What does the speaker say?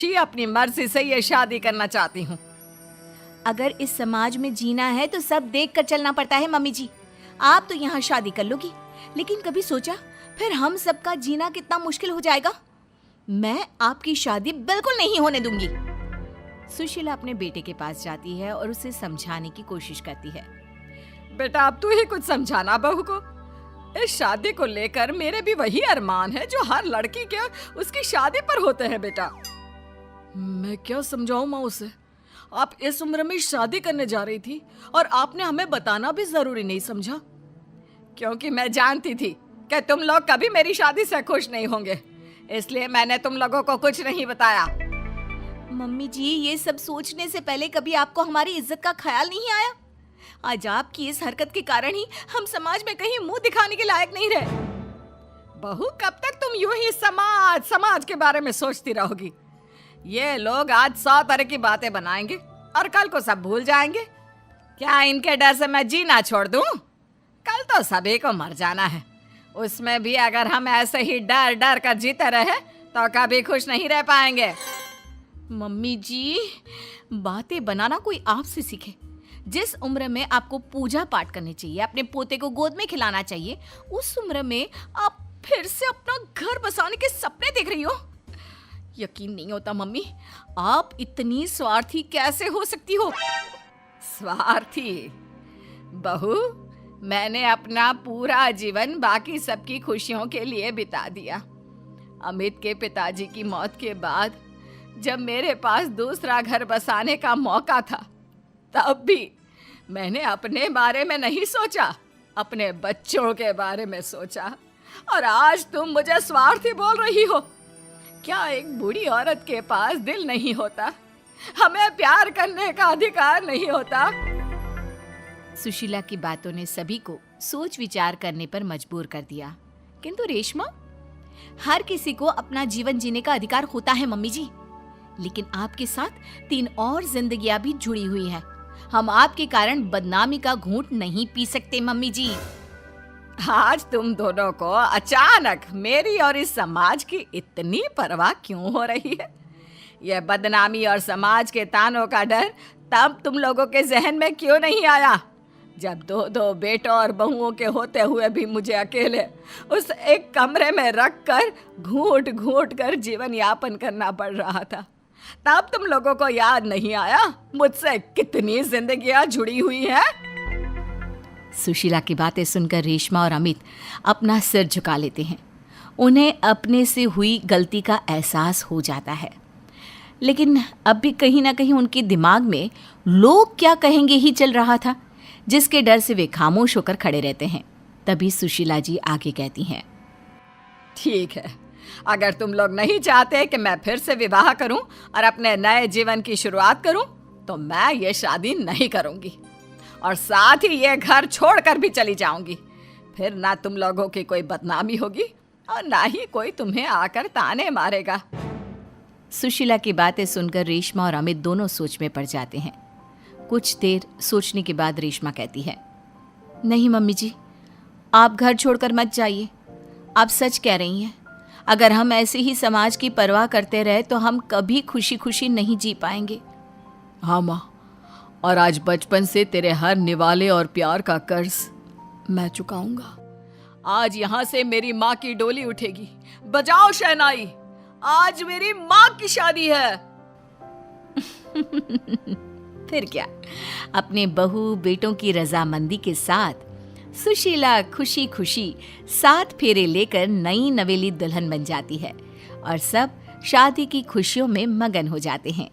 जी अपनी मर्जी से ये शादी करना चाहती हूँ। अगर इस समाज में जीना है तो सब देख कर चलना पड़ता है मम्मी जी। आप तो यहाँ शादी कर लोगी, लेकिन कभी सोचा फिर हम सबका जीना कितना मुश्किल हो जाएगा? मैं आपकी शादी बिल्कुल नहीं होने दूंगी। सुशीला अपने बेटे के पास जाती है और उसे समझाने की कोशिश करती है। बेटा अब तू ही कुछ समझाना बहू को। इस शादी को लेकर मेरे भी वही अरमान है जो हर लड़की के उसकी शादी पर होते हैं। बेटा मैं क्या समझाऊं माँ उसे। आप इस उम्र में शादी करने जा रही थी और आपने हमें बताना भी जरूरी नहीं समझा, क्योंकि मैं जानती थी कि तुम लोग कभी मेरी शादी से खुश नहीं होंगे, इसलिए मैंने तुम लोगों को कुछ नहीं बताया। मम्मी जी, ये सब सोचने से पहले कभी आपको हमारी इज्जत का ख्याल नहीं आया? आज आपकी इस हरकत के कारण ही हम समाज में कहीं मुंह दिखाने के लायक नहीं रहे। बहू कब तक तुम यूं ही समाज के बारे में सोचती रहोगी? ये लोग आज 100 तरह की बातें बनाएंगे और कल को सब भूल जाएंगे। क्या इनके डर से मैं जीना छोड़ दूं? कल तो सभी को मर जाना है, उसमें भी अगर हम ऐसे ही डर डर कर जीते रहे तो कभी खुश नहीं रह पाएंगे। मम्मी जी, बातें बनाना कोई आपसे सीखे। जिस उम्र में आपको पूजा पाठ करनी चाहिए, अपने पोते को गोद में खिलाना चाहिए, उस उम्र में आप फिर से अपना घर बसाने के सपने देख रही हो। यकीन नहीं होता मम्मी, आप इतनी स्वार्थी कैसे हो सकती हो? स्वार्थी? बहू, मैंने अपना पूरा जीवन बाकी सबकी खुशियों के लिए बिता दिया। अमित के पिताजी की मौत के बाद जब मेरे पास दूसरा घर बसाने का मौका था, तब भी मैंने अपने बारे में नहीं सोचा, अपने बच्चों के बारे में सोचा। और आज तुम मुझे स्वार्थी बोल रही हो? क्या एक बूढ़ी औरत के पास दिल नहीं होता? हमें प्यार करने का अधिकार नहीं होता? सुशीला की बातों ने सभी को सोच विचार करने पर मजबूर कर दिया। किंतु रेशमा, हर किसी को अपना जीवन जीने का अधिकार होता है मम्मी जी, लेकिन आपके साथ 3 और जिंदगियां भी जुड़ी हुई हैं। हम आपके कारण बदनामी का घूंट नहीं पी सकते मम्मी जी। आज तुम दोनों को अचानक मेरी और इस समाज की इतनी परवाह क्यों हो रही है? यह बदनामी और समाज के तानों का डर तब तुम लोगों के जहन में क्यों नहीं आया, जब 2 बेटों और बहुओं के होते हुए भी मुझे अकेले उस एक कमरे में रखकर घूंट घूंट कर जीवन यापन करना पड़ रहा था? तब तुम लोगों को याद नहीं आया मुझसे कितनी जिंदगियां जुड़ी हुई हैं? सुशीला की बातें सुनकर रेशमा और अमित अपना सिर झुका लेते हैं। उन्हें अपने से हुई गलती का एहसास हो जाता है, लेकिन अब भी कहीं ना कहीं उनके दिमाग में लोग क्या कहेंगे ही चल रहा था, जिसके डर से वे खामोश होकर खड़े रहते हैं। तभी सुशीला जी आगे कहती हैं, ठीक है, अगर तुम लोग नहीं चाहते कि मैं फिर से विवाह करूं और अपने नए जीवन की शुरुआत करूं, तो मैं ये शादी नहीं करूंगी और साथ ही ये घर छोड़कर भी चली जाऊंगी। फिर ना तुम लोगों की कोई बदनामी होगी और ना ही कोई तुम्हें आकर ताने मारेगा। सुशीला की बातें सुनकर रेशमा और अमित दोनों सोच में पड़ जाते हैं। कुछ देर सोचने के बाद रेशमा कहती है, नहीं मम्मी जी, आप घर छोड़कर मत जाइए। आप सच कह रही हैं। अगर हम ऐसे ही समाज की परवाह करते रहे तो हम कभी खुशी खुशी नहीं जी पाएंगे। हाँ माँ, और आज बचपन से तेरे हर निवाले और प्यार का कर्ज मैं चुकाऊंगा। आज यहाँ से मेरी माँ की डोली उठेगी। बजाओ शहनाई, आज मेरी माँ की शादी है। फिर क्या, अपने बहू बेटों की रजामंदी के साथ सुशीला खुशी खुशी 7 फेरे लेकर नई नवेली दुल्हन बन जाती है और सब शादी की खुशियों में मगन हो जाते हैं।